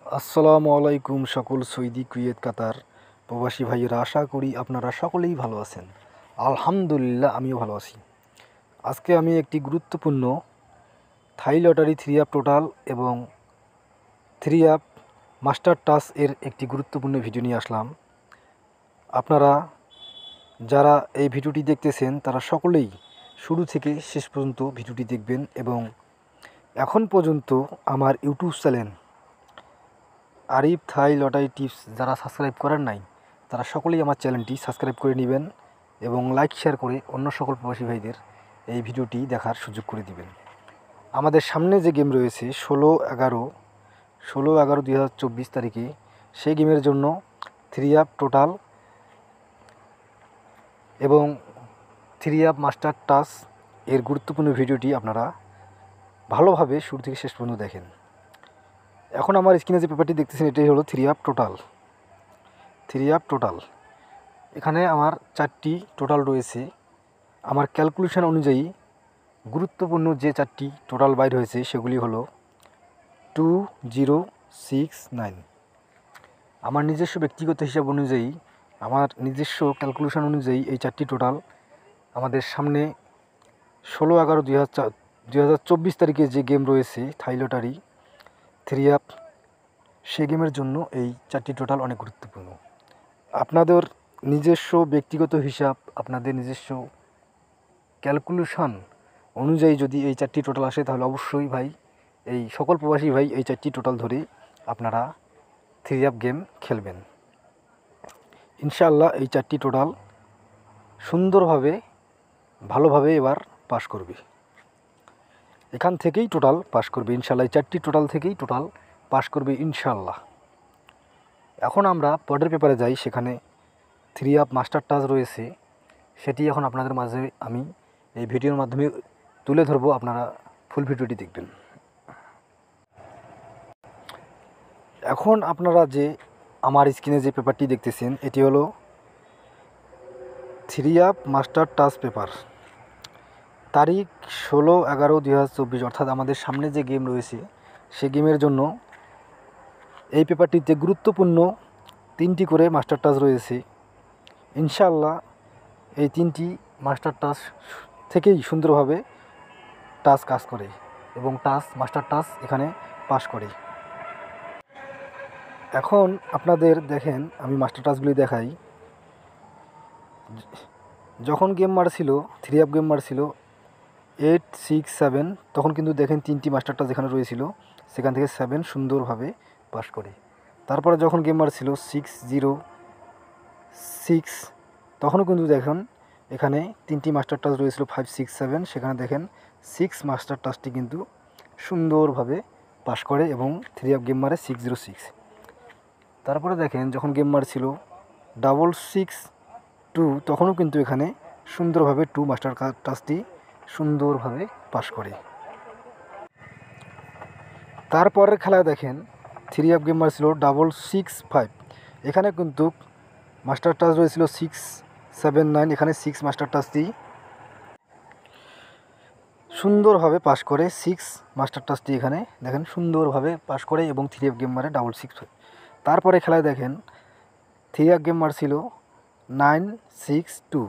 আসসালামু আলাইকুম সকল সৌদি কুয়েত কাতার প্রবাসী ভাইয়েরা, আশা করি আপনারা সকলেই ভালো আছেন। আলহামদুলিল্লাহ, আমিও ভালো আছি। আজকে আমি একটি গুরুত্বপূর্ণ থাই লটারি 3 আপ টোটাল এবং 3 আপ মাস্টার টাচ এর একটি গুরুত্বপূর্ণ ভিডিও নিয়ে আসলাম। আপনারা যারা এই ভিডিওটি দেখতেছেন তারা সকলেই শুরু থেকে শেষ পর্যন্ত ভিডিওটি দেখবেন এবং এখন পর্যন্ত আমার ইউটিউব চ্যানেল আরিফ থাই লটারি টিপস যারা সাবস্ক্রাইব করেন নাই তারা সকলেই আমার চ্যানেলটি সাবস্ক্রাইব করে নেবেন এবং লাইক শেয়ার করে অন্য সকল প্রবাসী ভাইদের এই ভিডিওটি দেখার সুযোগ করে দিবেন। আমাদের সামনে যে গেম রয়েছে 16/11/2024 তারিখে, সেই গেমের জন্য 3 আপ টোটাল এবং 3 আপ মাস্টার টাচ এর গুরুত্বপূর্ণ ভিডিওটি আপনারা ভালোভাবে শুরু থেকে শেষ পর্যন্ত দেখেন। এখন আমার স্ক্রিনে যে পেপারটি দেখতেছেন এটাই হলো 3 আপ টোটাল। 3 আপ টোটাল এখানে আমার 4টি টোটাল রয়েছে। আমার ক্যালকুলেশন অনুযায়ী গুরুত্বপূর্ণ যে 4টি টোটাল বাইর হয়েছে সেগুলি হলো 2069। আমার নিজস্ব ব্যক্তিগত হিসাব অনুযায়ী, আমার নিজস্ব ক্যালকুলেশন অনুযায়ী এই 4টি টোটাল আমাদের সামনে 16/11/2024 তারিখে যে গেম রয়েছে থাই লটারি 3 আপ, সে গেমের জন্য এই 4টি টোটাল অনেক গুরুত্বপূর্ণ। আপনাদের নিজস্ব ব্যক্তিগত হিসাব, আপনাদের নিজস্ব ক্যালকুলেশন অনুযায়ী যদি এই 4টি টোটাল আসে তাহলে অবশ্যই ভাই, এই সকল প্রবাসী ভাই এই 4টি টোটাল ধরে আপনারা 3 আপ গেম খেলবেন। ইনশাআল্লাহ এই 4টি টোটাল সুন্দরভাবে ভালোভাবে এবার পাস করবে। এখান থেকেই টোটাল পাস করবে ইনশাআল্লাহ। এই 4টি টোটাল থেকেই টোটাল পাস করবে ইনশাআল্লাহ। এখন আমরা পরের পেপারে যাই। সেখানে 3 আপ মাস্টার টাচ রয়েছে, সেটি এখন আপনাদের মাঝে আমি এই ভিডিওর মাধ্যমে তুলে ধরবো। আপনারা ফুল ভিডিওটি দেখবেন। এখন আপনারা যে আমার স্ক্রিনে যে পেপারটি দেখতেছেন এটি হলো 3 আপ মাস্টার টাচ পেপার, তারিখ 16/11/2024, অর্থাৎ আমাদের সামনে যে গেম রয়েছে সে গেমের জন্য এই পেপারটিতে গুরুত্বপূর্ণ 3টি করে মাস্টার টাচ রয়েছে। ইনশাআল্লাহ এই 3টি মাস্টার টাচ থেকেই সুন্দরভাবে টাচ কাজ করে এবং মাস্টার টাচ এখানে পাস করে। এখন আপনাদের দেখেন, আমি মাস্টার টাচগুলি দেখাই। যখন গেম মারছিল 3 আপ গেম মারছিল 8, 6, 7, তখন কিন্তু দেখেন 3টি মাস্টার টাচ যেখানে রয়েছিল সেখান থেকে 7 সুন্দরভাবে পাস করে। তারপরে যখন গেম মারছিল 6-0-6, তখনও কিন্তু দেখেন এখানে 3টি মাস্টার টাচ রয়েছিল 5, 6, 7, সেখানে দেখেন 6 মাস্টার টাচটি কিন্তু সুন্দরভাবে পাস করে এবং 3 আপ গেম মারে 6-0-6। তারপরে দেখেন যখন গেম মারছিল 6-6-2, তখনও কিন্তু এখানে সুন্দরভাবে 2 মাস্টার টাচটি সুন্দরভাবে পাস করে। তারপরের খেলায় দেখেন 3 আপ গেম মারছিল 6-6-5, এখানে কিন্তু মাস্টার টাচ রয়েছিল 6-7-9, এখানে 6 মাস্টার টাচটি সুন্দরভাবে পাস করে। 6 মাস্টার টাচটি এখানে দেখেন সুন্দরভাবে পাস করে এবং 3 আপ গেম মারে 6-6-5। তারপরে খেলায় দেখেন 3 আপ গেম মারছিল 9-6-2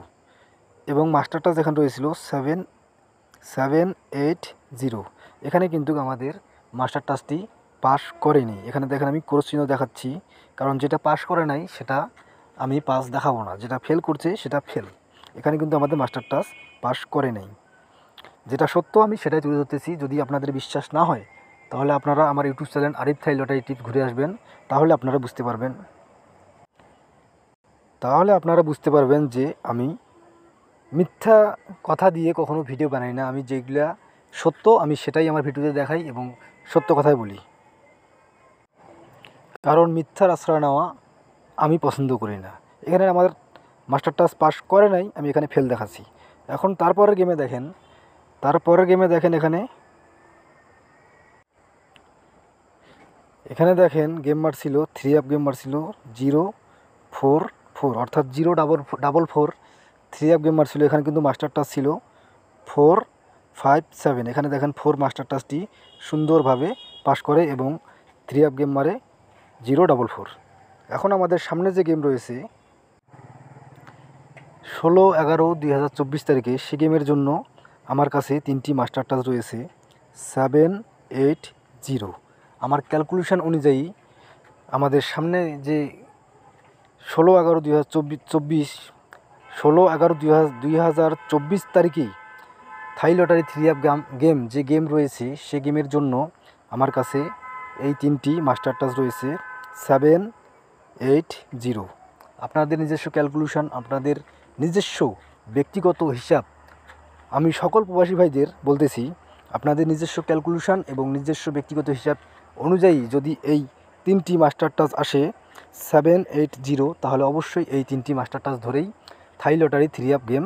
এবং মাস্টার টাচ এখানে রয়েছিল 7-7-8-0, এখানে কিন্তু আমাদের মাস্টার টাচটি পাস করেনি। এখানে দেখেন আমি ক্রস চিহ্ন দেখাচ্ছি, কারণ যেটা পাস করে নাই সেটা আমি পাস দেখাবো না, যেটা ফেল করছে সেটা ফেল। এখানে কিন্তু আমাদের মাস্টার টাচ পাস করে নেই। যেটা সত্য আমি সেটাই তুলে ধরতেছি। যদি আপনাদের বিশ্বাস না হয় তাহলে আপনারা আমার ইউটিউব চ্যানেল আরিফ থাই লটারি টিপস ঘুরে আসবেন, তাহলে আপনারা বুঝতে পারবেন যে আমি মিথ্যা কথা দিয়ে কখনো ভিডিও বানাই না। আমি যেগুলা সত্য আমি সেটাই আমার ভিডিওতে দেখাই এবং সত্য কথাই বলি, কারণ মিথ্যার আশ্রয় নেওয়া আমি পছন্দ করি না। এখানে আমার মাস্টার টাচ পাস করে নাই, আমি এখানে ফেল দেখাচ্ছি। এখন তারপরের গেমে দেখেন এখানে দেখেন গেম মারছিল 3 আপ গেম মারছিল 0-4-4, অর্থাৎ 0-4-4 3 আপ গেম মারছিল। এখানে কিন্তু মাস্টার টাচ ছিল 4-5-7, এখানে দেখেন 4 মাস্টার টাচটি সুন্দরভাবে পাস করে এবং 3 আপ গেম মারে 044। এখন আমাদের সামনে যে গেম রয়েছে 16/11/2024 তারিখে, সে গেমের জন্য আমার কাছে 3টি মাস্টার টাচ রয়েছে 780। আমার ক্যালকুলেশন অনুযায়ী আমাদের সামনে যে 16/11/2024 16/11/2024 তারিখেই থাই লটারি 3 গেম যে গেম রয়েছে, সে গেমের জন্য আমার কাছে এই 3টি মাস্টার টাচ রয়েছে 780। আপনাদের নিজস্ব ক্যালকুলেশন, আপনাদের নিজস্ব ব্যক্তিগত হিসাব, আমি সকল প্রবাসী ভাইদের বলতেছি, আপনাদের নিজস্ব ক্যালকুলেশন এবং নিজস্ব ব্যক্তিগত হিসাব অনুযায়ী যদি এই 3টি মাস্টার টাচ আসে 780, তাহলে অবশ্যই এই 3টি মাস্টার টাচ ধরেই থাই লটারি 3 গেম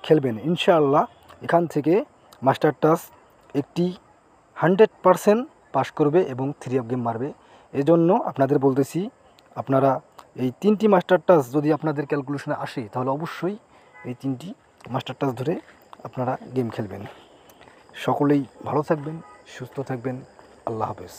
খেলবেন ইনশাআল্লাহ। এখান থেকে মাস্টার টাচ একটি 100% পাস করবে এবং 3 গেম মারবে। এজন্য আপনাদের বলতেছি, আপনারা এই 3টি মাস্টার টাচ যদি আপনাদের ক্যালকুলেশনে আসে, তাহলে অবশ্যই এই 3টি মাস্টার টাচ ধরে আপনারা গেম খেলবেন। সকলেই ভালো থাকবেন, সুস্থ থাকবেন। আল্লাহ হাফেজ।